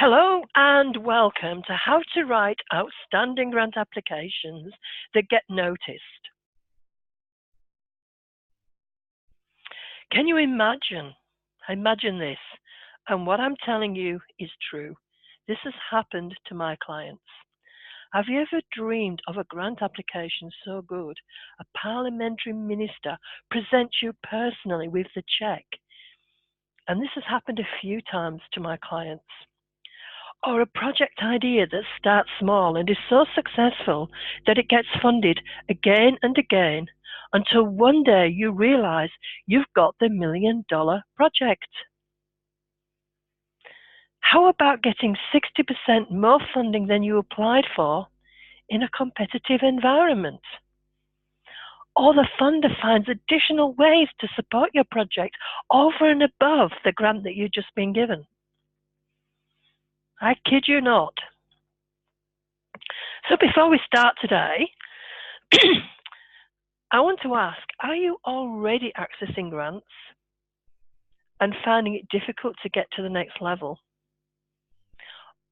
Hello and welcome to How to Write Outstanding Grant Applications that Get Noticed. Can you imagine this? And what I'm telling you is true. This has happened to my clients. Have you ever dreamed of a grant application so good a parliamentary minister presents you personally with the cheque? And this has happened a few times to my clients. Or a project idea that starts small and is so successful that it gets funded again and again until one day you realize you've got the $1 million project. How about getting 60% more funding than you applied for in a competitive environment? Or the funder finds additional ways to support your project over and above the grant that you've just been given. I kid you not. So before we start today, I want to ask, are you already accessing grants and finding it difficult to get to the next level?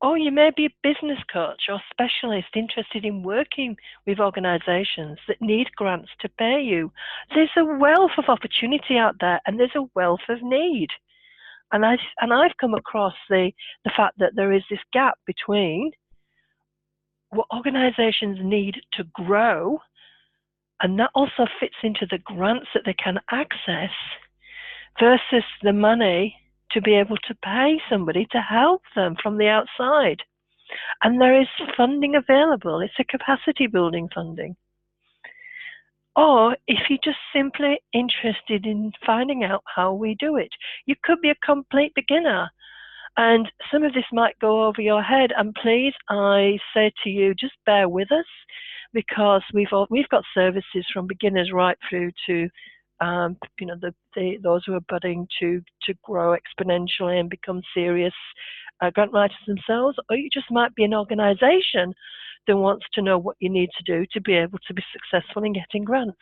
Or you may be a business coach or specialist interested in working with organizations that need grants to pay you. There's a wealth of opportunity out there and there's a wealth of need. And I've come across the fact that there is this gap between what organizations need to grow, and that also fits into the grants that they can access, versus the money to be able to pay somebody to help them from the outside. And there is funding available. It's a capacity building funding. Or if you're just simply interested in finding out how we do it, you could be a complete beginner. And some of this might go over your head. And please, I say to you, just bear with us, because we've got services from beginners right through to those who are budding to grow exponentially and become serious grant writers themselves. Or you just might be an organization that wants to know what you need to do to be able to be successful in getting grants.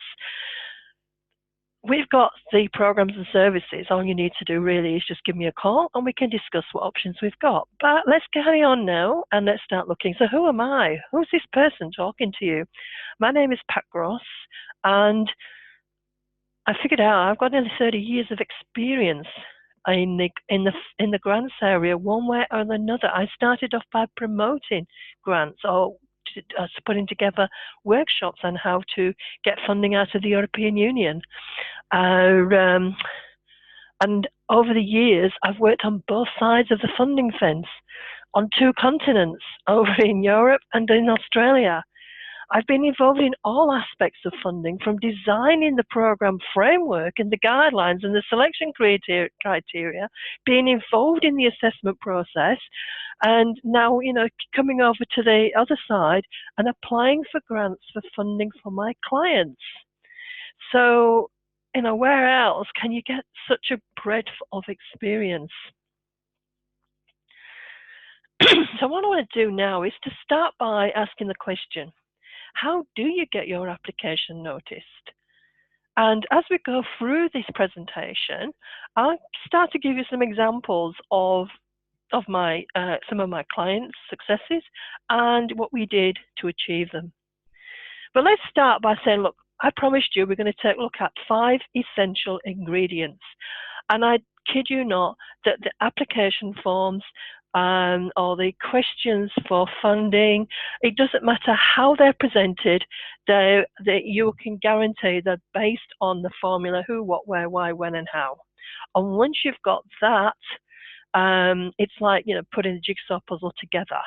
We've got the programs and services. All you need to do really is just give me a call and we can discuss what options we've got. But let's carry on now and let's start looking. So who am I? Who's this person talking to you? My name is Pat Grosse, and I figured out I've got nearly 30 years of experience in the grants area, one way or another. I started off by promoting grants or putting together workshops on how to get funding out of the European Union. And over the years, I've worked on both sides of the funding fence on 2 continents, over in Europe and in Australia. I've been involved in all aspects of funding, from designing the program framework and the guidelines and the selection criteria, being involved in the assessment process, and now, coming over to the other side and applying for grants for funding for my clients. So, where else can you get such a breadth of experience? So what I want to do now is to start by asking the question, how do you get your application noticed? And as we go through this presentation, I'll start to give you some examples of some of my clients' successes and what we did to achieve them. But let's start by saying, look, I promised you we're going to take a look at 5 essential ingredients. And I kid you not that the application forms or the questions for funding, it doesn't matter how they're presented, you can guarantee they're based on the formula who, what, where, why, when, and how. And once you've got that, it's like putting a jigsaw puzzle together.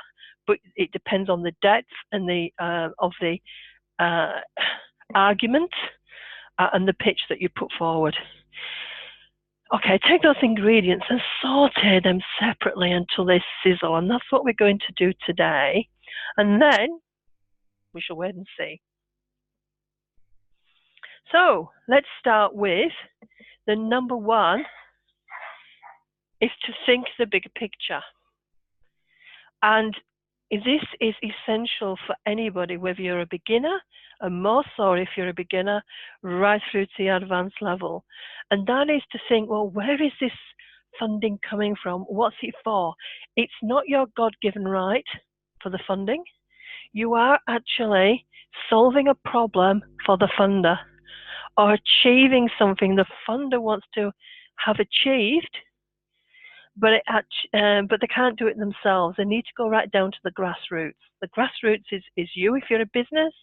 But it depends on the depth and of the argument and the pitch that you put forward. Okay, take those ingredients and saute them separately until they sizzle, and that's what we're going to do today. And then we shall wait and see. So let's start with the number 1 is to think the bigger picture. And this is essential for anybody, whether you're a beginner, and more so if you're a beginner, right through to the advanced level. And that is to think, well, where is this funding coming from? What's it for? It's not your God-given right for the funding. You are actually solving a problem for the funder or achieving something the funder wants to have achieved, but they can't do it themselves. They need to go right down to the grassroots. The grassroots is you if you're a business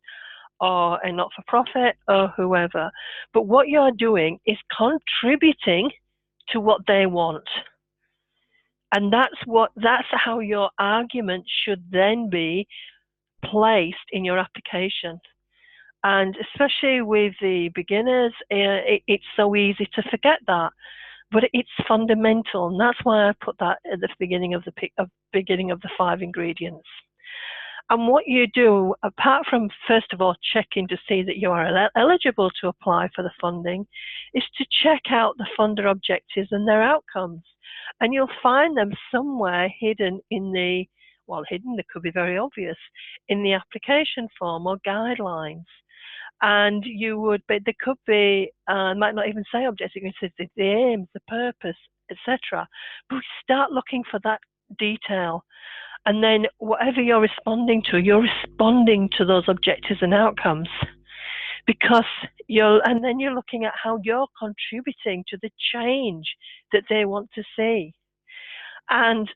or a not-for-profit or whoever. But what you're doing is contributing to what they want. And that's how your argument should then be placed in your application. And especially with the beginners, it's so easy to forget that. But it's fundamental, and that's why I put that at the beginning of the 5 ingredients. And what you do, apart from first of all checking to see that you are eligible to apply for the funding, is to check out the funder objectives and their outcomes. And you'll find them somewhere hidden in they could be very obvious, in the application form or guidelines. And they could be, might not even say objective, you can say the aims, the purpose, etc. But we start looking for that detail. And then whatever you're responding to those objectives and outcomes. And then you're looking at how you're contributing to the change that they want to see. And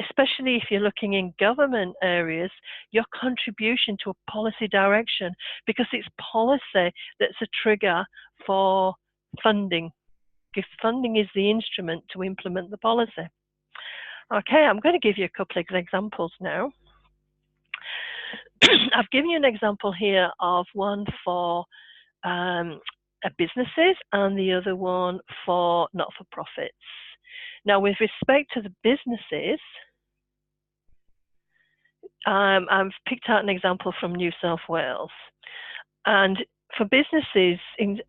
especially if you're looking in government areas, your contribution to a policy direction, because it's policy that's a trigger for funding, because funding is the instrument to implement the policy. Okay, I'm going to give you a couple of examples now. I've given you an example here of one for businesses and the other one for not-for-profits. Now, with respect to the businesses, I've picked out an example from New South Wales. And for businesses, in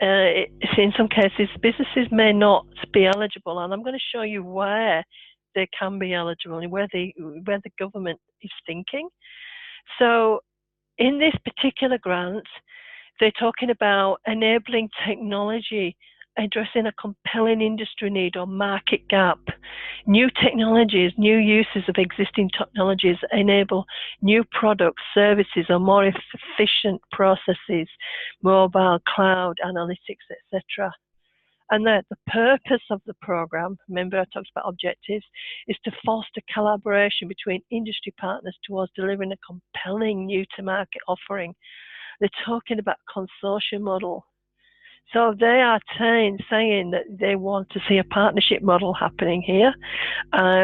some cases, businesses may not be eligible. And I'm going to show you where they can be eligible and where the government is thinking. So in this particular grant, they're talking about enabling technology, addressing a compelling industry need or market gap. New technologies, new uses of existing technologies enable new products, services, or more efficient processes, mobile, cloud, analytics, etc. And the purpose of the program, remember I talked about objectives, is to foster collaboration between industry partners towards delivering a compelling new-to-market offering. They're talking about consortium model. So they are saying that they want to see a partnership model happening here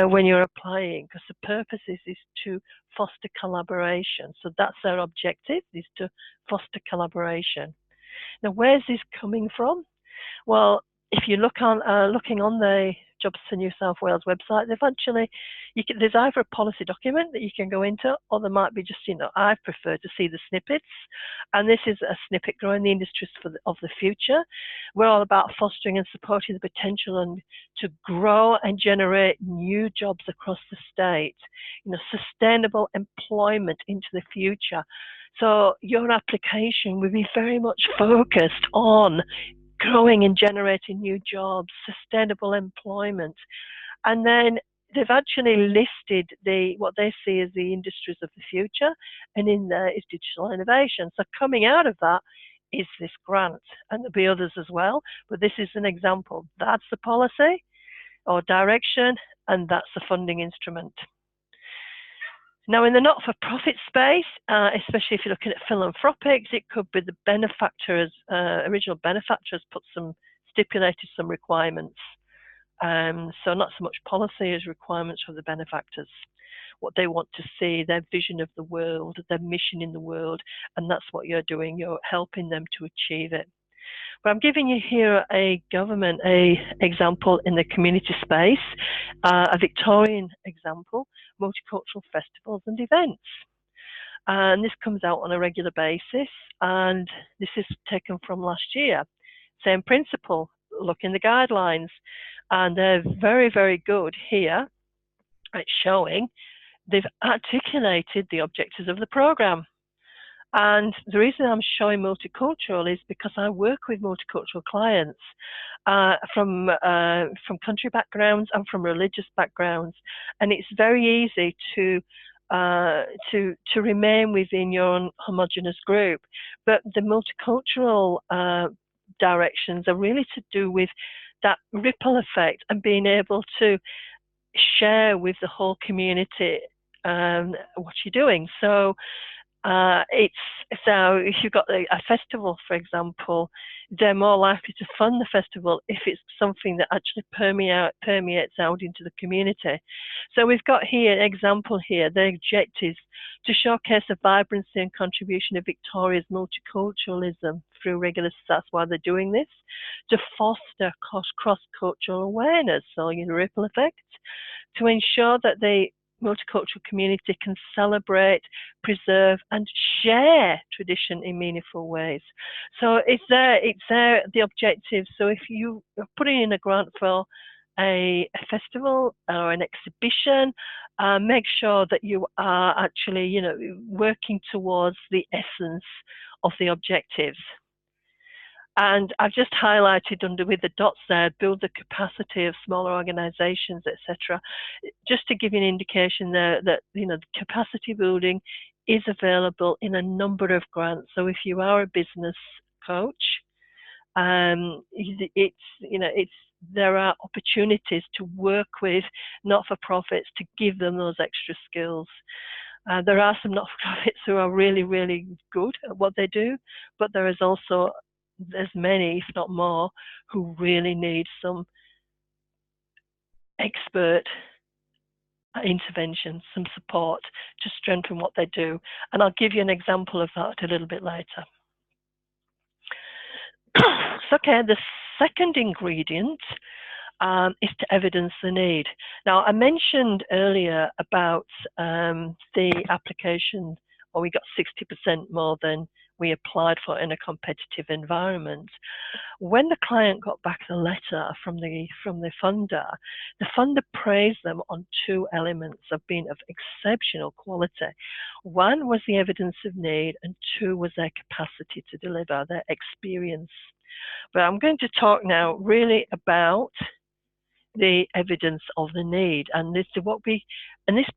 when you're applying, because the purpose is to foster collaboration. So that's their objective, is to foster collaboration. Now, where's this coming from? Well, if you look on looking on the Jobs for New South Wales website, they've actually, there's either a policy document that you can go into, or there might be just, I prefer to see the snippets. And this is a snippet, Growing the Industries of the Future. We're all about fostering and supporting the potential and to grow and generate new jobs across the state, sustainable employment into the future. So your application will be very much focused on growing and generating new jobs, sustainable employment. And then they've actually listed what they see as the industries of the future, and in there is digital innovation. So coming out of that is this grant, and there'll be others as well, but this is an example. That's the policy or direction, and that's the funding instrument. Now, in the not-for-profit space, especially if you're looking at philanthropics, it could be the benefactors, original benefactors stipulated some requirements. So not so much policy as requirements for the benefactors, what they want to see, their vision of the world, their mission in the world, and that's what you're doing. You're helping them to achieve it. But I'm giving you here a example in the community space, a Victorian example, multicultural festivals and events. And this comes out on a regular basis, and this is taken from last year. Same principle, look in the guidelines, and they're very, very good here at showing they've articulated the objectives of the program. And the reason I'm showing multicultural is because I work with multicultural clients, from country backgrounds and from religious backgrounds, and it's very easy to remain within your own homogenous group. But the multicultural directions are really to do with that ripple effect and being able to share with the whole community what you're doing. So if you've got a festival, for example, they're more likely to fund the festival if it's something that actually permeates out into the community. So we've got here an example here, the objectives to showcase the vibrancy and contribution of Victoria's multiculturalism through regular, that's why they're doing this, to foster cross-cultural awareness, so ripple effect, to ensure that the multicultural community can celebrate, preserve, and share tradition in meaningful ways. So it's there, the objective. So if you are putting in a grant for a festival or an exhibition, make sure that you are actually, working towards the essence of the objectives. And I've just highlighted under with the dots there, build the capacity of smaller organisations, etc. Just to give you an indication there that the capacity building is available in a number of grants. So if you are a business coach, there are opportunities to work with not-for-profits to give them those extra skills. There are some not-for-profits who are really, really good at what they do, but there is also as many, if not more, who really need some expert intervention, some support to strengthen what they do. And I'll give you an example of that a little bit later. So, okay, the second ingredient is to evidence the need. Now, I mentioned earlier about the application, or we got 60% more than we applied for in a competitive environment. When the client got back the letter from the funder praised them on two elements of being of exceptional quality. One was the evidence of need, and two was their capacity to deliver, their experience. But I'm going to talk now really about the evidence of the need, and this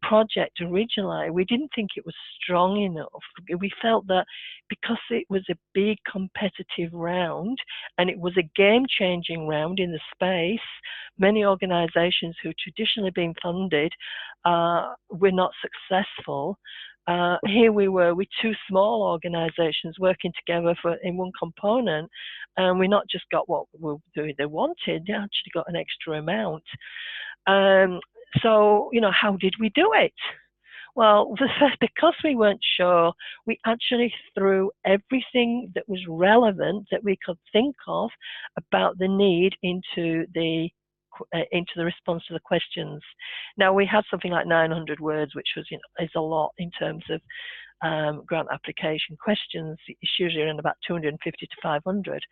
project originally, we didn't think it was strong enough. We felt that because it was a big competitive round and it was a game-changing round in the space, many organizations who traditionally been funded were not successful. Here we were with two small organizations working together in one component, and we not just got what they wanted, they actually got an extra amount. So, how did we do it? Well, because we weren't sure, we actually threw everything that was relevant that we could think of about the need into the response to the questions. Now, we had something like 900 words, which was, is a lot in terms of grant application questions. It's usually around about 250 to 500,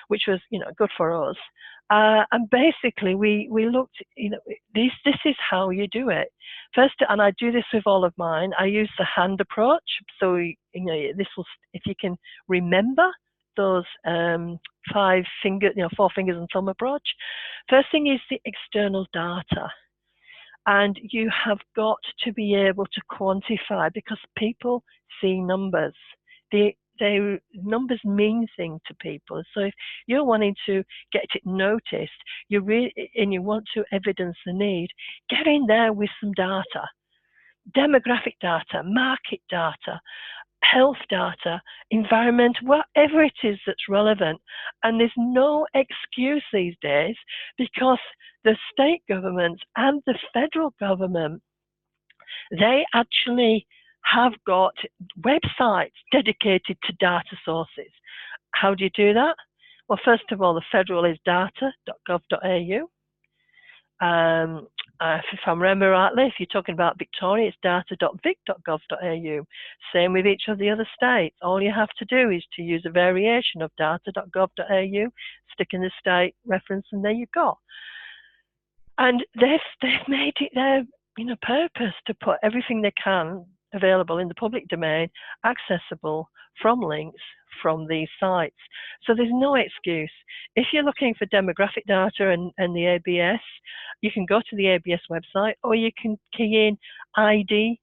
which was, good for us. And basically, we looked, this is how you do it. First, and I do this with all of mine, I use the hand approach. So, this will, if you can remember those 4 fingers and thumb approach. First thing is the external data. And you have got to be able to quantify, because people see numbers. Numbers mean things to people. So if you're wanting to get it noticed, and you want to evidence the need, get in there with some data, demographic data, market data, health data, environment, whatever it is that's relevant. And there's no excuse these days, because the state government and the federal government, they actually have got websites dedicated to data sources. How do you do that? Well, first of all, the federal is data.gov.au. If I remember rightly, if you're talking about Victoria, it's data.vic.gov.au. Same with each of the other states. All you have to do is to use a variation of data.gov.au, stick in the state reference, and there you go. And they've made it their purpose to put everything they can available in the public domain, accessible from links from these sites. So there's no excuse. If you're looking for demographic data and the ABS, you can go to the ABS website, or you can key in ID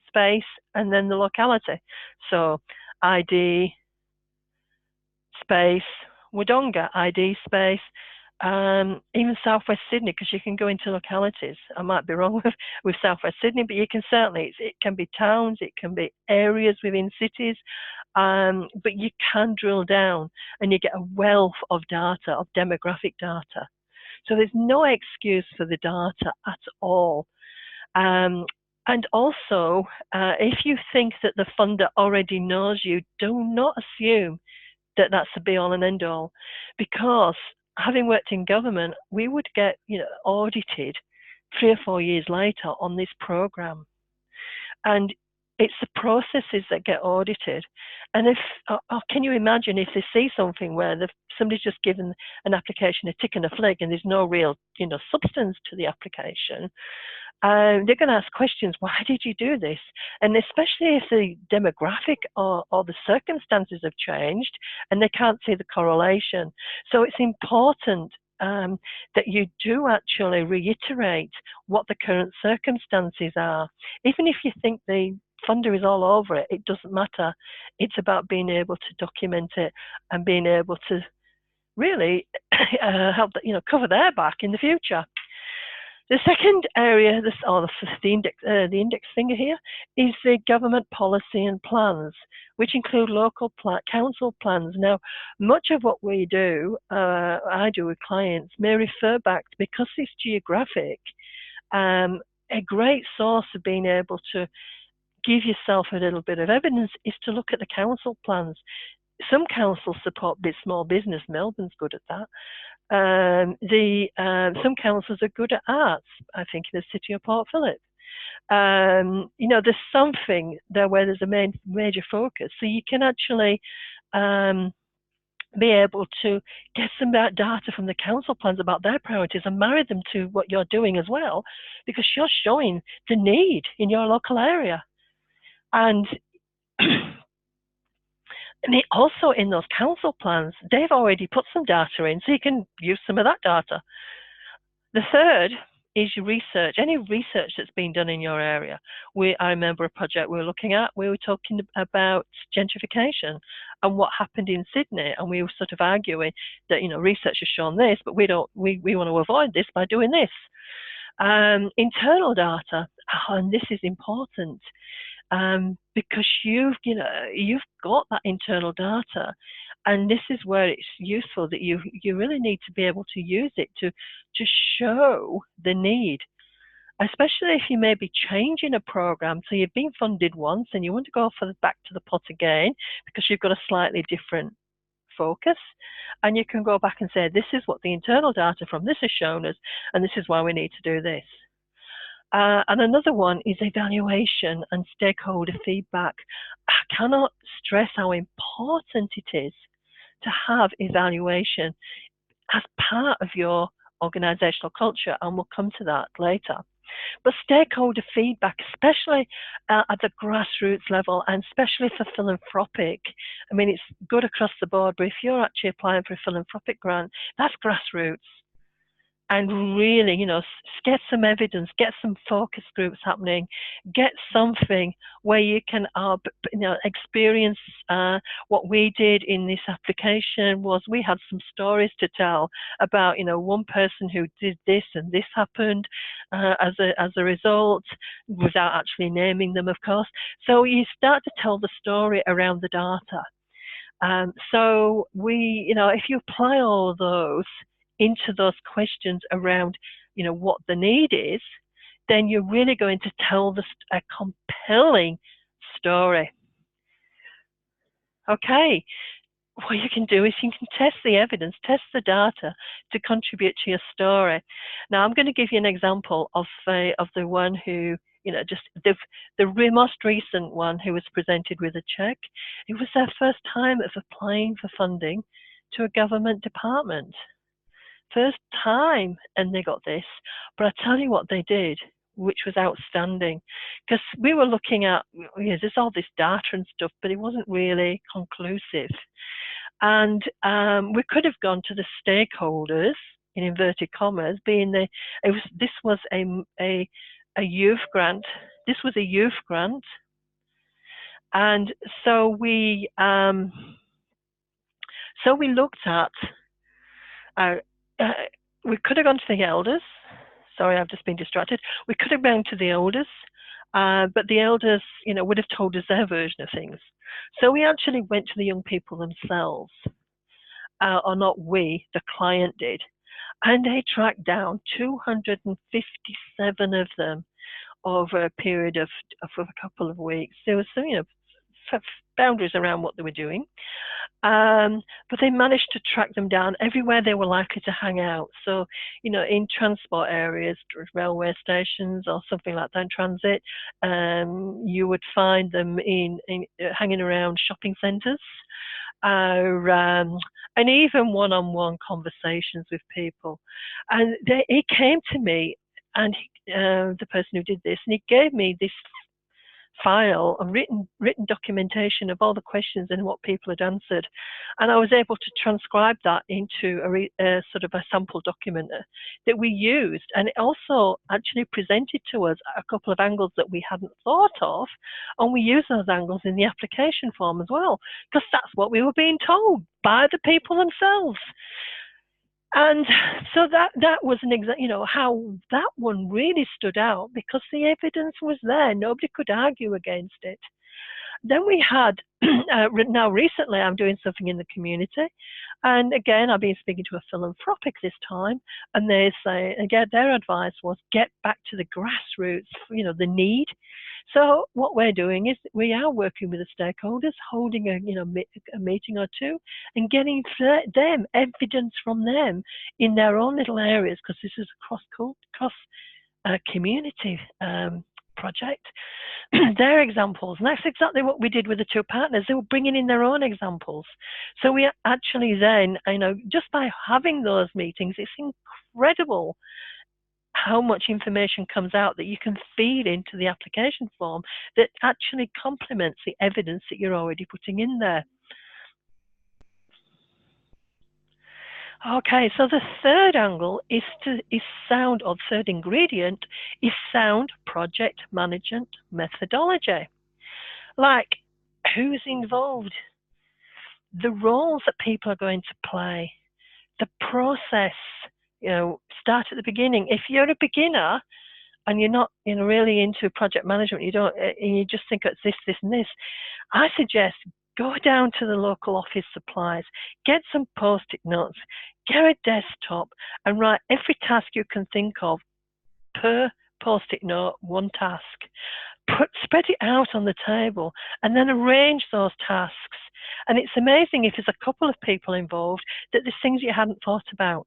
space and then the locality. So ID space Wodonga, ID space even Southwest Sydney, because you can go into localities. I might be wrong with Southwest Sydney, but you can certainly, it can be towns, it can be areas within cities, but you can drill down and you get a wealth of data, of demographic data. So there's no excuse for the data at all. And also, if you think that the funder already knows you, do not assume that that's the be all and end all, because having worked in government, we would get audited 3 or 4 years later on this program, and it's the processes that get audited. And if can you imagine if they see something where somebody's just given an application a tick and a flick and there's no real substance to the application, they're going to ask questions. Why did you do this? And especially if the demographic or the circumstances have changed and they can't see the correlation. So it's important that you do actually reiterate what the current circumstances are. Even if you think the funder is all over it, it doesn't matter. It's about being able to document it and being able to really help cover their back in the future. The second area, the index finger here, is the government policy and plans, which include local council plans. Now, much of what we do, I do with clients, may refer back, because it's geographic, a great source of being able to give yourself a little bit of evidence is to look at the council plans. Some councils support small business. Melbourne's good at that. Some councils are good at arts. I think in the city of Port Phillip. There's something there where there's a major focus, so you can actually be able to get some data from the council plans about their priorities and marry them to what you're doing as well, because you're showing the need in your local area. And also in those council plans, they've already put some data in, so you can use some of that data. The third is your research, any research that's been done in your area. I remember a project we were looking at, we were talking about gentrification and what happened in Sydney, and we were sort of arguing that, research has shown this, but we want to avoid this by doing this. Internal data, and this is important, because you've got that internal data, and this is where it's useful that you really need to be able to use it to show the need, especially if you may be changing a program. So you've been funded once and you want to go back to the pot again because you've got a slightly different focus, and you can go back and say, this is what the internal data from this has shown us, and this is why we need to do this. And another one is evaluation and stakeholder feedback. I cannot stress how important it is to have evaluation as part of your organizational culture, and we'll come to that later. But stakeholder feedback, especially at the grassroots level, and especially for philanthropic, I mean, it's good across the board, but if you're actually applying for a philanthropic grant, that's grassroots. And really, get some evidence, get some focus groups happening, get something where you can, experience. What we did in this application was we had some stories to tell about, one person who did this and this happened as a result, without actually naming them, of course. So you start to tell the story around the data. So if you apply all of those into those questions around, what the need is, then you're really going to tell a compelling story. Okay, what you can do is you can test the evidence, test the data to contribute to your story. Now, I'm going to give you an example of the one who, just the most recent one who was presented with a cheque. It was their first time of applying for funding to a government department. First time, and they got this. But I tell you what they did which was outstanding, because we were looking at, there's all this data and stuff, but it wasn't really conclusive. And we could have gone to the stakeholders, in inverted commas, this was a youth grant. This was a youth grant, and so we looked at. We could have gone to the elders. Sorry, I've just been distracted. We could have gone to the elders, but the elders, would have told us their version of things. So we actually went to the young people themselves, or not we, the client did, and they tracked down 257 of them over a period of a couple of weeks. There was some, boundaries around what they were doing. But they managed to track them down everywhere they were likely to hang out. So, in transport areas, railway stations or something like that, in transit, you would find them in hanging around shopping centres, and even one-on-one conversations with people. And he came to me, and the person who did this, and he gave me this file of written documentation of all the questions and what people had answered, and I was able to transcribe that into a sort of a sample document that we used, and it also actually presented to us a couple of angles that we hadn't thought of, and we used those angles in the application form as well, because that's what we were being told by the people themselves. And so that was an example, how that one really stood out, because the evidence was there. Nobody could argue against it. Then we had, now recently I'm doing something in the community, and again I've been speaking to a philanthropic this time, and they say, again, their advice was get back to the grassroots, the need. So what we're doing is we are working with the stakeholders, holding a meeting or two, and getting them evidence from them in their own little areas, because this is a cross community project. Their examples, and that's exactly what we did with the two partners. They were bringing in their own examples. So we actually then, just by having those meetings, it's incredible how much information comes out that you can feed into the application form that actually complements the evidence that you're already putting in there. Okay, so the third angle is sound, or third ingredient is sound project management methodology. Like, who's involved, the roles that people are going to play, the process, start at the beginning. If you're a beginner and you're not really into project management, you just think it's this and this, I suggest go down to the local office supplies, get some post-it notes, get a desktop, and write every task you can think of per post-it note, one task. Spread it out on the table, and then arrange those tasks. And it's amazing, if there's a couple of people involved, that there's things you hadn't thought about.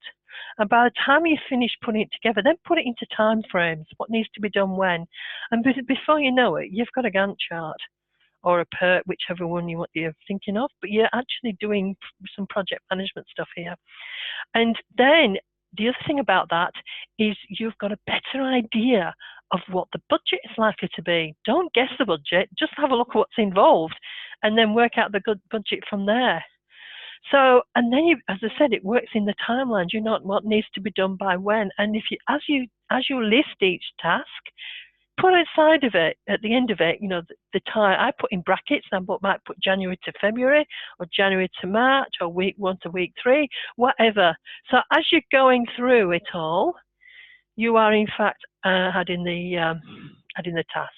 And by the time you finish putting it together, then put it into time frames, what needs to be done when. And before you know it, you've got a Gantt chart, or a PERT, whichever one you're thinking of, but you're actually doing some project management stuff here. And then the other thing about that is you've got a better idea of what the budget is likely to be. Don't guess the budget, just have a look at what's involved, and then work out the good budget from there. So, and then as I said, it works in the timelines. You know what needs to be done by when. And as you list each task, put aside of it, at the end of it, the time. I put in brackets, I might put January to February, or January to March, or week 1 to week 3, whatever. So as you're going through it all, you are in fact adding the tasks,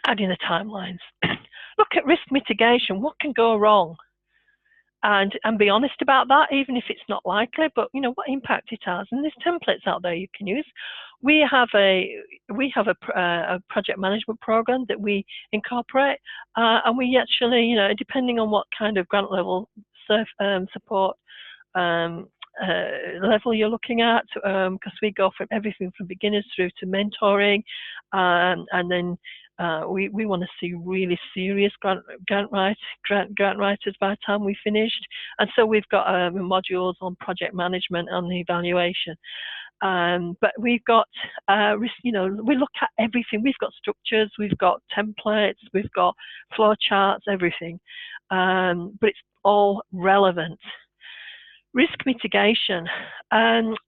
adding the timelines. Look at risk mitigation. What can go wrong? And be honest about that, even if it's not likely, but what impact it has. And there's templates out there you can use. We have a project management program that we incorporate, and we actually, depending on what kind of grant level support level you're looking at, because we go from everything from beginners through to mentoring, and then we want to see really serious grant writers by the time we finished. And so we've got modules on project management and the evaluation. But we've got, we look at everything. We've got structures, we've got templates, we've got flow charts, everything. But it's all relevant. Risk mitigation,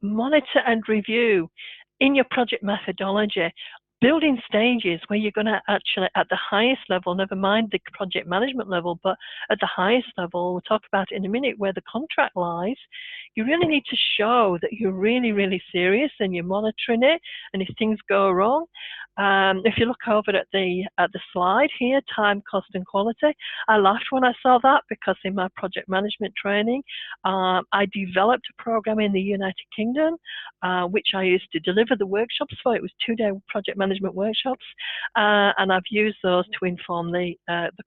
monitor and review in your project methodology. Building stages where you're going to actually, at the highest level, never mind the project management level, but at the highest level, we'll talk about it in a minute, where the contract lies, you really need to show that you're really, really serious and you're monitoring it. And if things go wrong, if you look over at the slide here, time, cost, and quality, I laughed when I saw that, because in my project management training, I developed a program in the United Kingdom, which I used to deliver the workshops for. It was 2-day project management workshops, and I've used those to inform the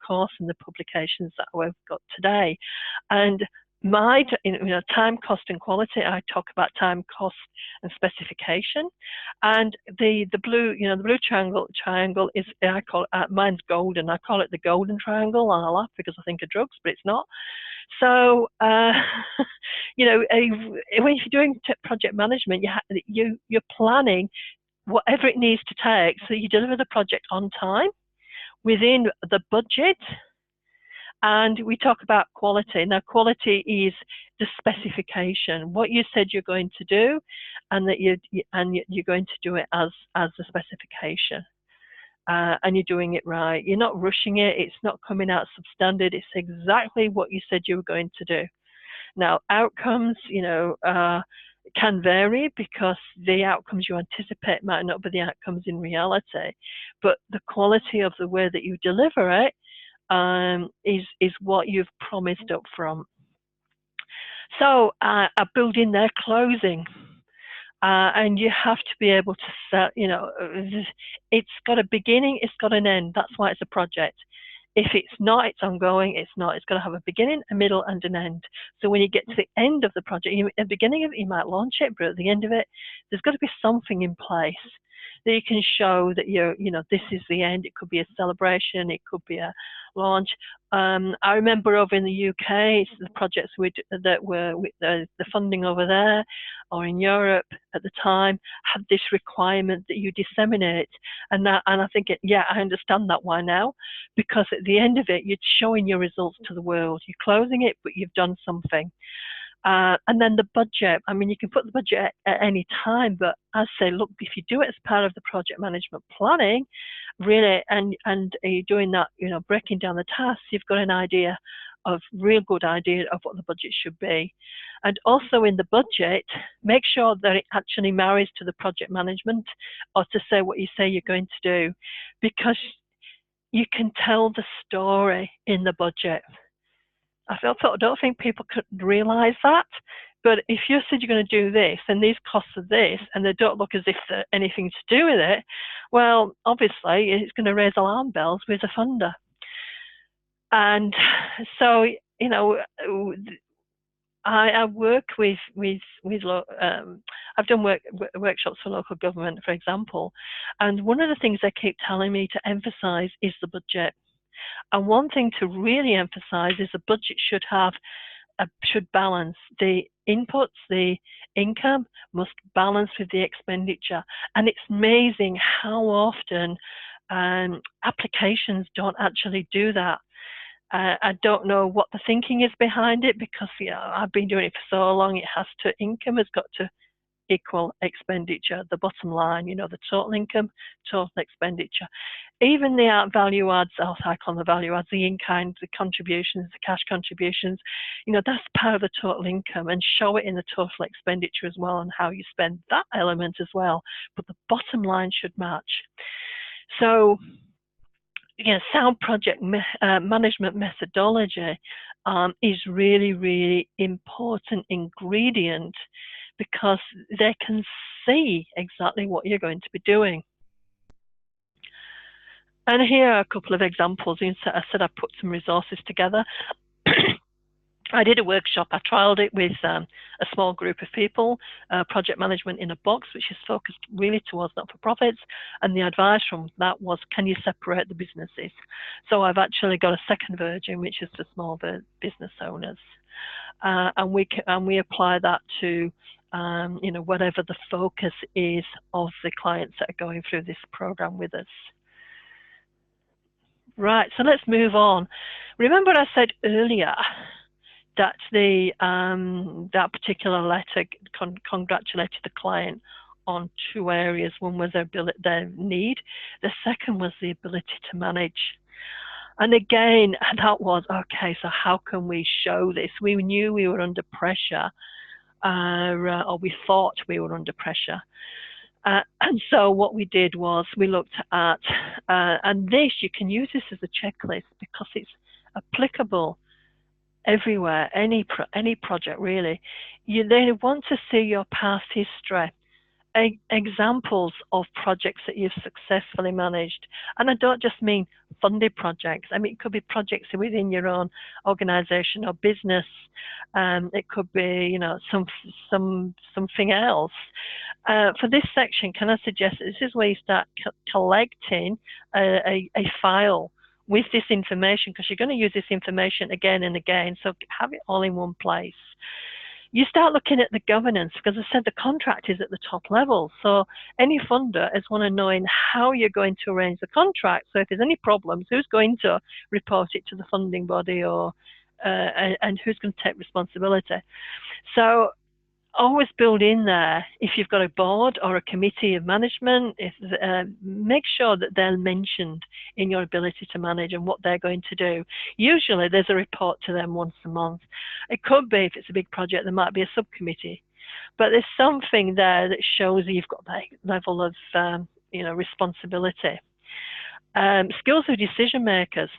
course and the publications that we've got today. And my time, cost, and quality, I talk about time, cost, and specification. And the blue, the blue triangle is, I call it, mine's golden. I call it the golden triangle, and I laugh because I think of drugs, but it's not. So, when you're doing project management, you're planning whatever it needs to take so you deliver the project on time, within the budget. And we talk about quality. Now, quality is the specification, what you said you're going to do, and that you're going to do it as the specification. And you're doing it right. You're not rushing it. It's not coming out substandard. It's exactly what you said you were going to do. Now, outcomes, can vary, because the outcomes you anticipate might not be the outcomes in reality. But the quality of the way that you deliver it is what you've promised up front. So I build in their closing. And you have to be able to set, it's got a beginning, it's got an end. That's why it's a project. If it's not, it's ongoing. It's not. It's got to have a beginning, a middle, and an end. So when you get to the end of the project, at the beginning of it, you might launch it, but at the end of it, there's got to be something in place that you can show that this is the end. It could be a celebration. It could be a launch. I remember over in the UK, the projects that were with the funding over there, or in Europe at the time, had this requirement that you disseminate. And I think, I understand that why now, because at the end of it, you're showing your results to the world. You're closing it, but you've done something. And then the budget. I mean, you can put the budget at any time, but I say, look, if you do it as part of the project management planning, really, and you're doing that, breaking down the tasks, you've got an idea of real good idea of what the budget should be. And also in the budget, make sure that it actually marries to the project management, or to say what you say you're going to do, because you can tell the story in the budget. I don't think people could realize that. But if you said you're going to do this, and these costs are this, and they don't look as if they're anything to do with it, well, obviously, it's going to raise alarm bells with the funder. And so, I work with I've done workshops for local government, for example, and one of the things they keep telling me to emphasize is the budget. And one thing to really emphasize is the budget should balance the inputs, the income must balance with the expenditure. And it's amazing how often applications don't actually do that. I don't know what the thinking is behind it, because I've been doing it for so long. Income has got to equal expenditure, the bottom line, the total income, total expenditure. Even the value adds, I call the value adds, the in-kind, the contributions, the cash contributions, that's part of the total income, and show it in the total expenditure as well, and how you spend that element as well. But the bottom line should match. So, sound project management methodology is really, really important ingredient, because they can see exactly what you're going to be doing. And here are a couple of examples. I said I put some resources together. I did a workshop. I trialed it with a small group of people, project management in a box, which is focused really towards not-for-profits. And the advice from that was, can you separate the businesses? So I've actually got a second version, which is for small business owners. And we apply that to you know, whatever the focus is of the clients that are going through this program with us. Right, so let's move on. Remember I said earlier that that particular letter congratulated the client on 2 areas. One was their need. The second was the ability to manage. And again, that was, okay, so how can we show this? We knew we were under pressure, or we thought we were under pressure. And so what we did was we looked at, and this, you can use this as a checklist because it's applicable everywhere, any project really. They want to see your past history, examples of projects that you've successfully managed. And I don't just mean funded projects. I mean, it could be projects within your own organization or business. It could be, you know, something else. For this section, can I suggest that this is where you start collecting a file with this information, because you're going to use this information again and again, so have it all in one place. You start looking at the governance, because I said the contract is at the top level. So any funder is want to know how you're going to arrange the contract. So if there's any problems, who's going to report it to the funding body, or and who's going to take responsibility? So always build in there, if you've got a board or a committee of management, make sure that they're mentioned in your ability to manage and what they're going to do. Usually there's a report to them once a month. It could be, if it's a big project, there might be a subcommittee, but there's something there that shows that you've got that level of you know, responsibility. Skills of decision makers,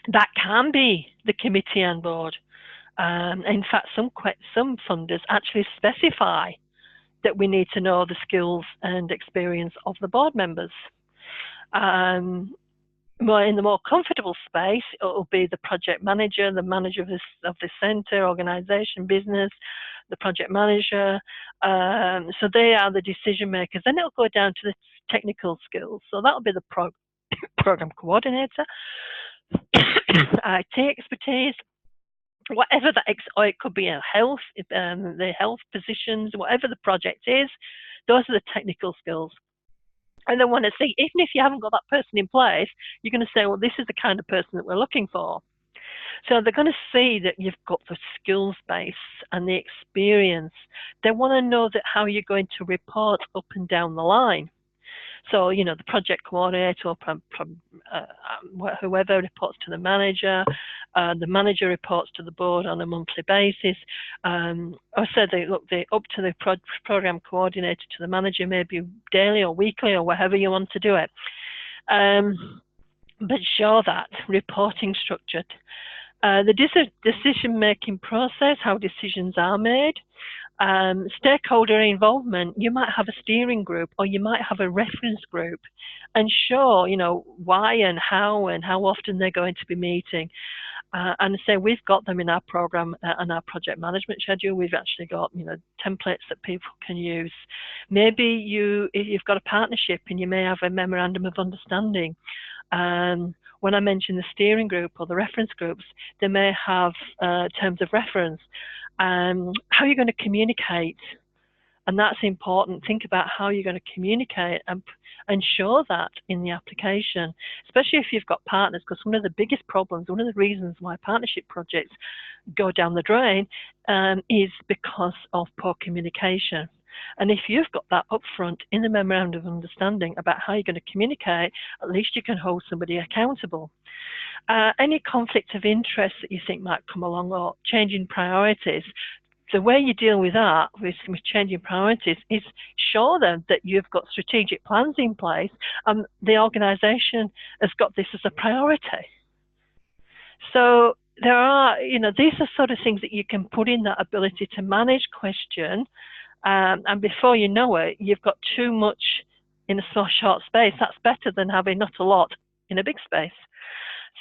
that can be the committee and board. In fact, some funders actually specify that we need to know the skills and experience of the board members. More in the more comfortable space, it will be the project manager, the manager of the centre, organisation, business, the project manager. So they are the decision makers. Then it'll go down to the technical skills. So that'll be the program coordinator, IT expertise, whatever that, or it could be a health, the health positions, whatever the project is, those are the technical skills. And they want to see, even if you haven't got that person in place, you're going to say, well, this is the kind of person that we're looking for. So they're going to see that you've got the skills base and the experience. They want to know that how you're going to report up and down the line. So, you know, the project coordinator, or whoever reports to the manager reports to the board on a monthly basis. I said they up to the program coordinator to the manager, maybe daily or weekly or whatever you want to do it. But show that reporting structured. The decision-making process, how decisions are made. Stakeholder involvement, you might have a steering group, or you might have a reference group, and show, you know, why and how often they're going to be meeting. And say we've got them in our program and our project management schedule. We've actually got, you know, templates that people can use. Maybe if you've got a partnership and you may have a memorandum of understanding. When I mention the steering group or the reference groups, they may have terms of reference. How are you going to communicate? And that's important. Think about how you're going to communicate and show that in the application, especially if you've got partners, because one of the biggest problems, one of the reasons why partnership projects go down the drain is because of poor communication. And if you've got that upfront in the memorandum of understanding about how you're going to communicate, at least you can hold somebody accountable. Any conflict of interest that you think might come along, or changing priorities, the way you deal with that, with changing priorities, is show them that you've got strategic plans in place and the organisation has got this as a priority. So there are, you know, these are sort of things that you can put in that ability to manage question, and before you know it, you've got too much in a so short space. That's better than having not a lot in a big space.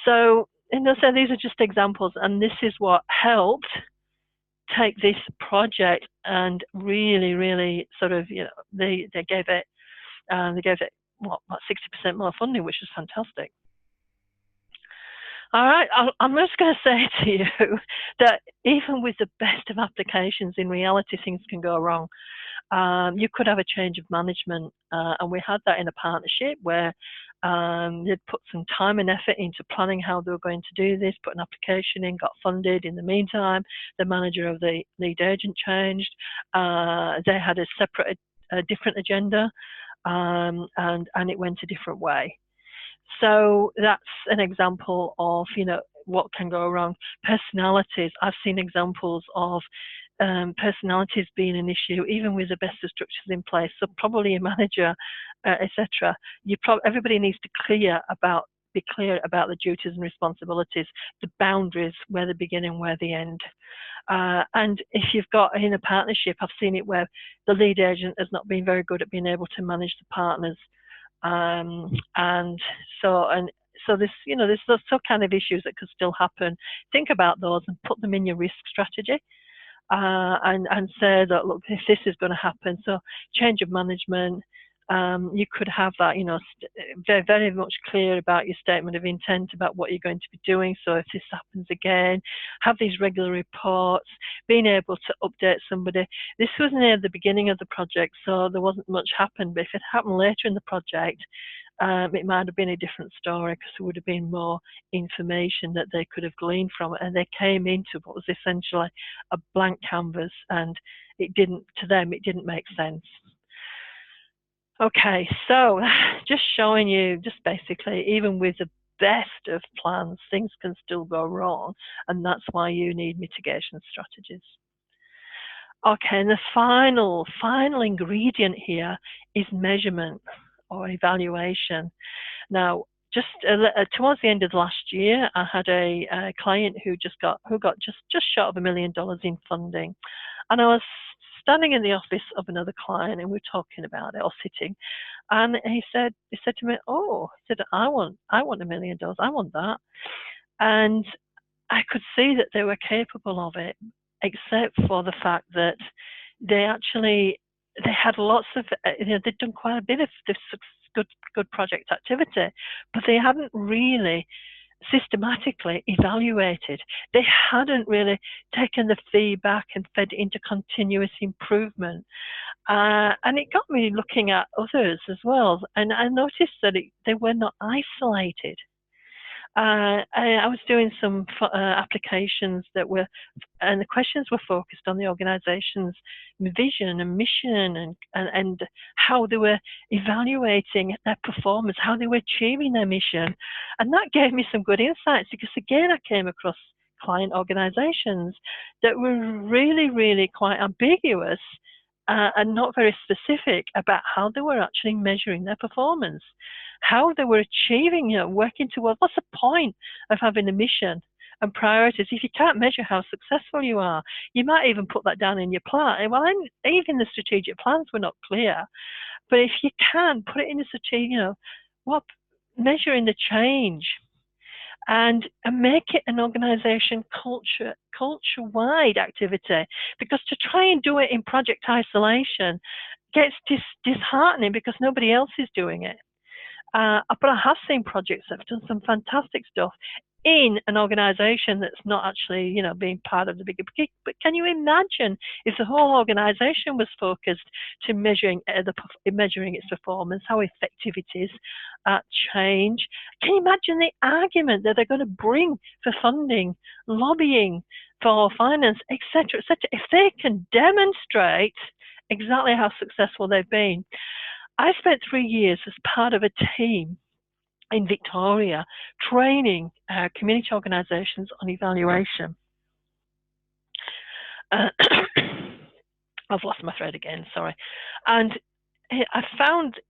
So, and so these are just examples, and this is what helped take this project and really, really sort of, you know, they gave it what 60% more funding, which is fantastic. All right, I'm just going to say to you that even with the best of applications, in reality, things can go wrong. You could have a change of management, and we had that in a partnership where they'd put some time and effort into planning how they were going to do this, put an application in, got funded. In the meantime, the manager of the lead agent changed. They had a different agenda, and it went a different way. So that's an example of, what can go wrong. Personalities. I've seen examples of personalities being an issue, even with the best of structures in place. So probably a manager, etc. Everybody needs to be clear about the duties and responsibilities, the boundaries, where they begin and where they end. And if you've got in a partnership, I've seen it where the lead agent has not been very good at being able to manage the partners. And so this, there's those kind of issues that could still happen. Think about those and put them in your risk strategy. And say that, look, if this is going to happen, so change of management, you could have that, very, very much clear about your statement of intent about what you're going to be doing. So if this happens again, have these regular reports, being able to update somebody. This was near the beginning of the project, so there wasn't much happened, but if it happened later in the project, it might have been a different story, because there would have been more information that they could have gleaned from it, and they came into what was essentially a blank canvas, and to them it didn't make sense. Okay, so just showing you, just basically, even with the best of plans, things can still go wrong, and that's why you need mitigation strategies. Okay, and the final ingredient here is measurement or evaluation. Now, just towards the end of last year, I had a client who got just short of $1 million in funding, and I was standing in the office of another client, and we were talking about it, or sitting, and he said to me, "Oh," he said, "I want $1 million. I want that," and I could see that they were capable of it, except for the fact that they had lots of, they'd done quite a bit of this good project activity, but they hadn't really systematically evaluated. They hadn't really taken the feedback and fed it into continuous improvement. And it got me looking at others as well. And I noticed that they were not isolated. I was doing some applications and the questions were focused on the organisation's vision and mission, and how they were evaluating their performance, how they were achieving their mission. And that gave me some good insights, because again, I came across client organisations that were really, really quite ambiguous and not very specific about how they were actually measuring their performance, how they were achieving, working towards. What's the point of having a mission and priorities if you can't measure how successful you are? You might even put that down in your plan. Well, even the strategic plans were not clear, but if you can put it in a strategic, measuring the change, and make it an organization culture-wide activity, because to try and do it in project isolation gets disheartening, because nobody else is doing it. But I have seen projects that have done some fantastic stuff in an organization that's not actually, being part of the bigger picture. But can you imagine if the whole organization was focused to measuring its performance, how effective it is at change? Can you imagine the argument that they're going to bring for funding, lobbying for finance, etc., etc., if they can demonstrate exactly how successful they've been? I spent 3 years as part of a team in Victoria training community organisations on evaluation. I've lost my thread again, sorry. And I found,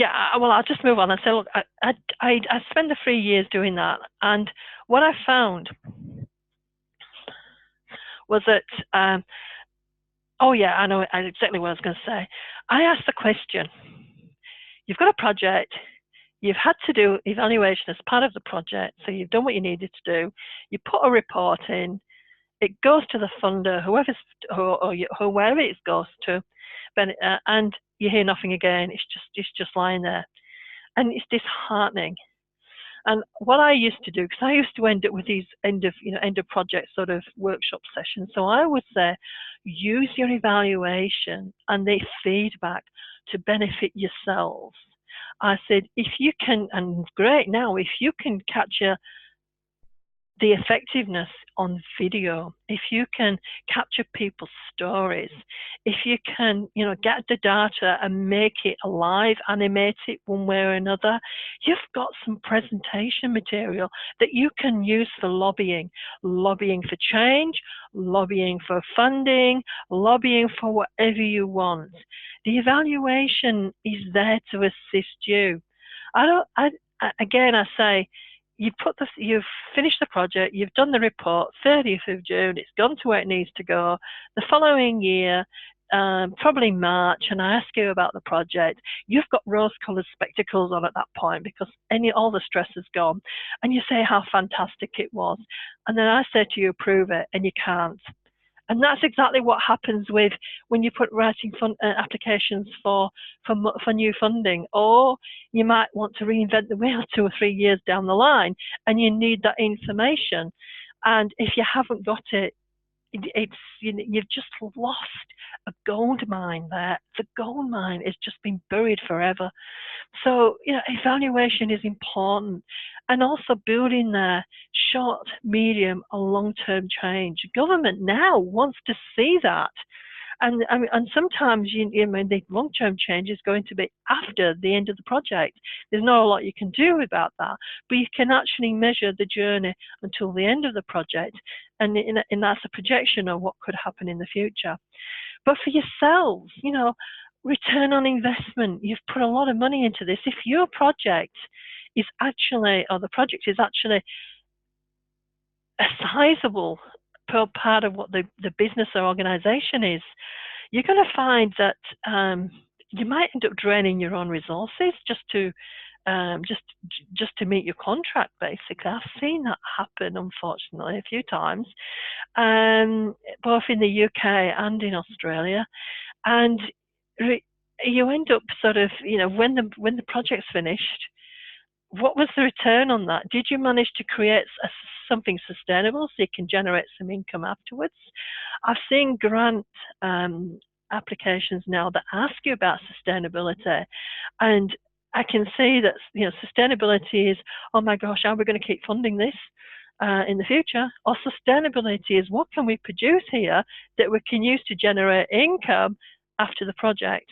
I'll just move on and say, look, I spent the 3 years doing that, and what I found was that, oh yeah, I know exactly what I was going to say. I asked the question, you've got a project, you've had to do evaluation as part of the project, so you've done what you needed to do, you put a report in, it goes to the funder, whoever it goes to, and you hear nothing again, it's just lying there. and it's disheartening. And what I used to do, because I used to end up with these end of project sort of workshop sessions, so I would say, use your evaluation and the feedback to benefit yourselves. I said, if you can, and great now, if you can capture the effectiveness on video, if you can capture people's stories, if you can, get the data and make it alive, animate it one way or another, you've got some presentation material that you can use for lobbying for change, lobbying for funding, lobbying for whatever you want. The evaluation is there to assist you. Again, I say, you've finished the project, you've done the report, 30th of June, it's gone to where it needs to go. The following year, probably March, and I ask you about the project, you've got rose-coloured spectacles on at that point because all the stress is gone, and you say how fantastic it was. And then I say to you, approve it, and you can't. And that's exactly what happens with when you put writing applications for new funding, or you might want to reinvent the wheel 2 or 3 years down the line, and you need that information. And if you haven't got it, you've just lost a gold mine there. The gold mine has just been buried forever. So, evaluation is important, and also building their short, medium, and long-term change. Government now wants to see that. And sometimes the long-term change is going to be after the end of the project. There's not a lot you can do about that, but you can actually measure the journey until the end of the project, and that's a projection of what could happen in the future. But for yourselves, return on investment. You've put a lot of money into this. If your project is actually, or the project is actually a sizable part of what the business or organization is, you're going to find that you might end up draining your own resources just to meet your contract, basically. I've seen that happen, unfortunately, a few times, both in the UK and in Australia. And you end up sort of, when the project's finished, what was the return on that? Did you manage to create something sustainable so you can generate some income afterwards? I've seen grant applications now that ask you about sustainability, and I can see that sustainability is, oh my gosh, are we going to keep funding this in the future? Or sustainability is, what can we produce here that we can use to generate income after the project?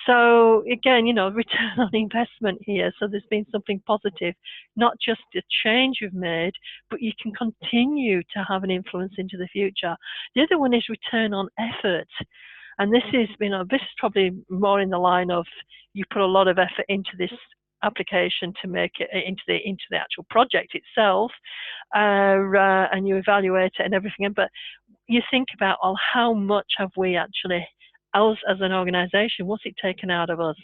So again, return on investment here. So there's been something positive, not just the change you've made, but you can continue to have an influence into the future. The other one is return on effort. And this is, this is probably more in the line of, you put a lot of effort into this application to make it into the actual project itself, and you evaluate it and everything. But you think about, well, how much have we actually, us as an organization, what's it taken out of us?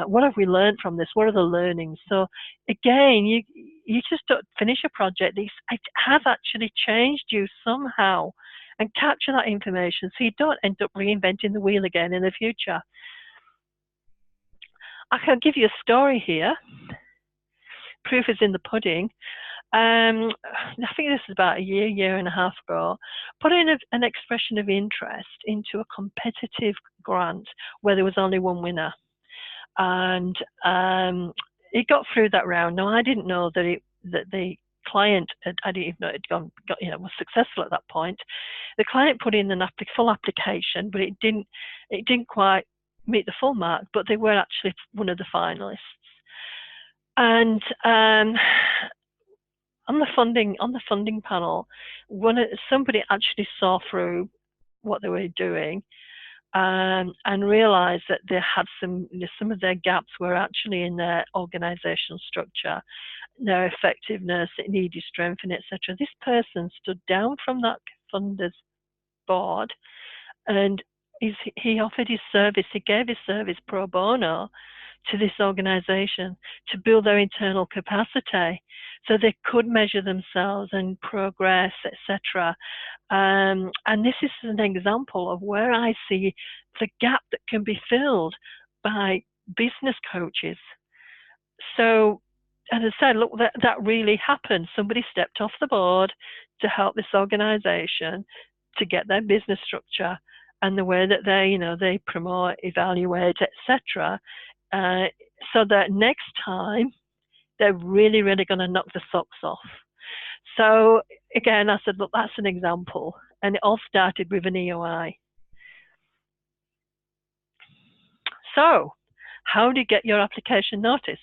What have we learned from this? What are the learnings? So again, you just don't finish a project. It has actually changed you somehow, and capture that information so you don't end up reinventing the wheel again in the future. I can give you a story here. Proof is in the pudding. I think this is about a year and a half ago, put in an expression of interest into a competitive grant where there was only one winner. And it got through that round. Now, I didn't know that the client, I didn't even know it was successful at that point. The client put in a full application, but it didn't quite meet the full mark, but they were actually one of the finalists. And on the funding panel, somebody actually saw through what they were doing, and realized that they had some of their gaps were actually in their organizational structure, their effectiveness, it needed strengthening, etc. This person stood down from that funder's board, and he offered his service, he gave his service pro bono to this organization to build their internal capacity so they could measure themselves and progress, etc. And this is an example of where I see the gap that can be filled by business coaches. So, and I said, look, that really happened. Somebody stepped off the board to help this organization to get their business structure and the way that they promote, evaluate, etc. So that next time they're really, really going to knock the socks off. So again, I said, look, that's an example. And it all started with an EOI. So how do you get your application noticed?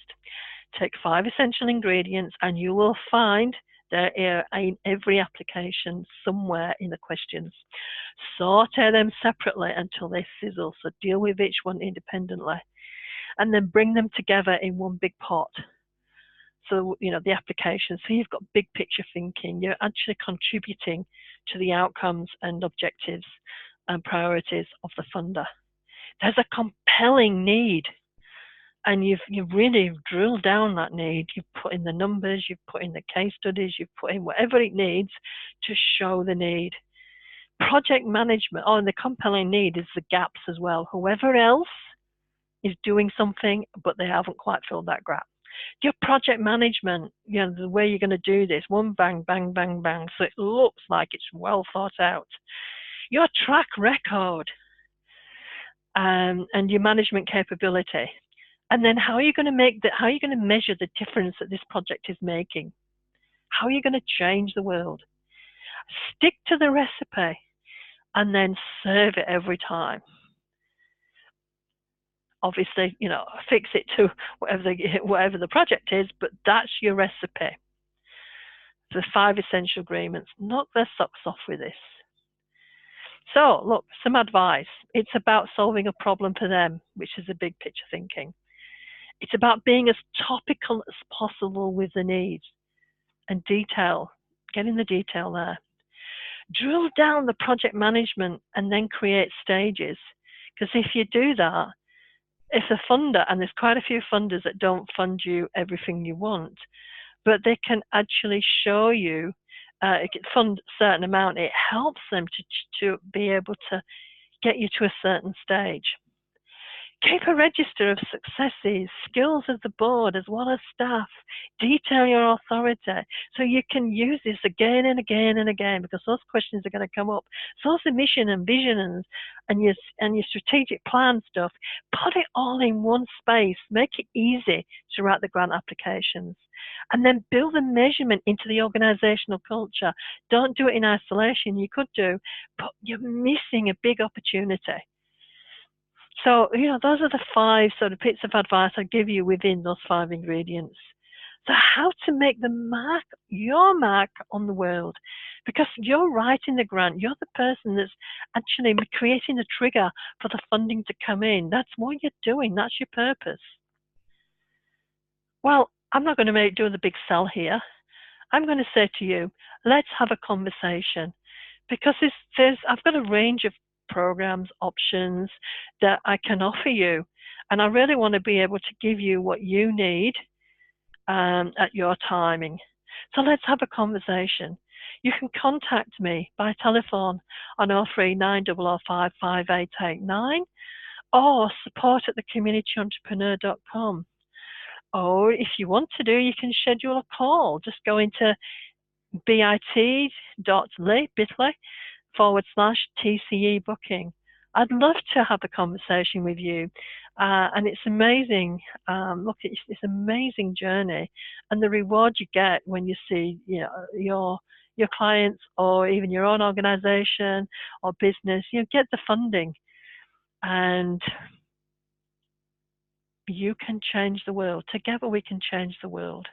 Take 5 essential ingredients and you will find they're in every application somewhere in the questions. Saute them separately until they sizzle, so deal with each one independently. And then bring them together in one big pot. So, the application. So you've got big picture thinking. You're actually contributing to the outcomes and objectives and priorities of the funder. There's a compelling need. And you've really drilled down that need. You've put in the numbers, you've put in the case studies, you've put in whatever it needs to show the need. Project management, and the compelling need is the gaps as well. Whoever else is doing something, but they haven't quite filled that gap. Your project management, the way you're going to do this, one bang, bang, bang, bang, so it looks like it's well thought out. Your track record and your management capability. And then how are you going to measure the difference that this project is making? How are you going to change the world? Stick to the recipe and then serve it every time. Obviously, fix it to whatever the project is, but that's your recipe. The 5 essential agreements. Knock their socks off with this. So, look, some advice. It's about solving a problem for them, which is a big picture thinking. It's about being as topical as possible with the needs and detail, getting the detail there. Drill down the project management and then create stages. Because if you do that, if a funder, and there's quite a few funders that don't fund you everything you want, but they can actually show you, it can fund a certain amount, it helps them to be able to get you to a certain stage. Keep a register of successes, skills of the board as well as staff. Detail your authority so you can use this again and again and again, because those questions are going to come up. So the mission and vision and your strategic plan stuff, put it all in one space. Make it easy to write the grant applications. And then build the measurement into the organizational culture. Don't do it in isolation. You could do, but you're missing a big opportunity. So, those are the 5 sort of bits of advice I give you within those 5 ingredients. So how to make your mark on the world, because you're writing the grant. You're the person that's actually creating the trigger for the funding to come in. That's what you're doing. That's your purpose. Well, I'm not going to do the big sell here. I'm going to say to you, let's have a conversation, because I've got a range of programs, options that I can offer you. And I really want to be able to give you what you need at your timing. So let's have a conversation. You can contact me by telephone on 03 9005 5889 or support@thecommunityentrepreneur.com. Or if you want to you can schedule a call. Just go into bit.ly/TCE booking. I'd love to have a conversation with you. And it's amazing. Look, it's this amazing journey, and the reward you get when you see your clients or even your own organization or business, get the funding, and you can change the world. Together we can change the world.